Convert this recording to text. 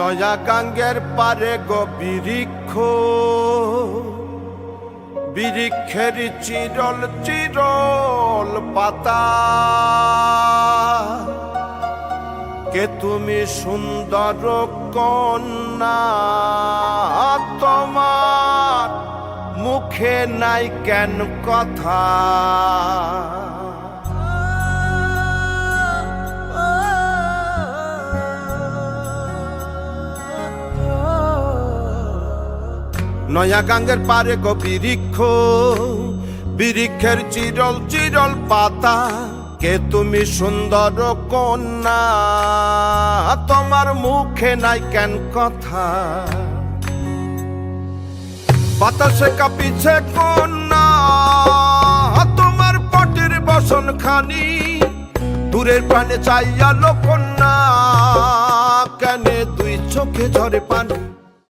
নয়া গাঙ্গের পারে গো বৃক্ষ, বৃক্ষের চিরল চিরল পাতা, কে তুমি সুন্দর কন্যা, তোমার মুখে নাই কেন কথা। নয়া গাঙ্গের পারে গো বৃক্ষ, বৃক্ষের চিরল চিরল পাতা, কে তুমি সুন্দর কন্যা, তোমার মুখে নাই কেন কথা। বাতাসে কাঁপিছে কন্যা, তোমার পটির বসন খানি, দূরের প্রাণে চাইয়ালো কন্যা, কেনে দুই চোখে ঝরে পানি।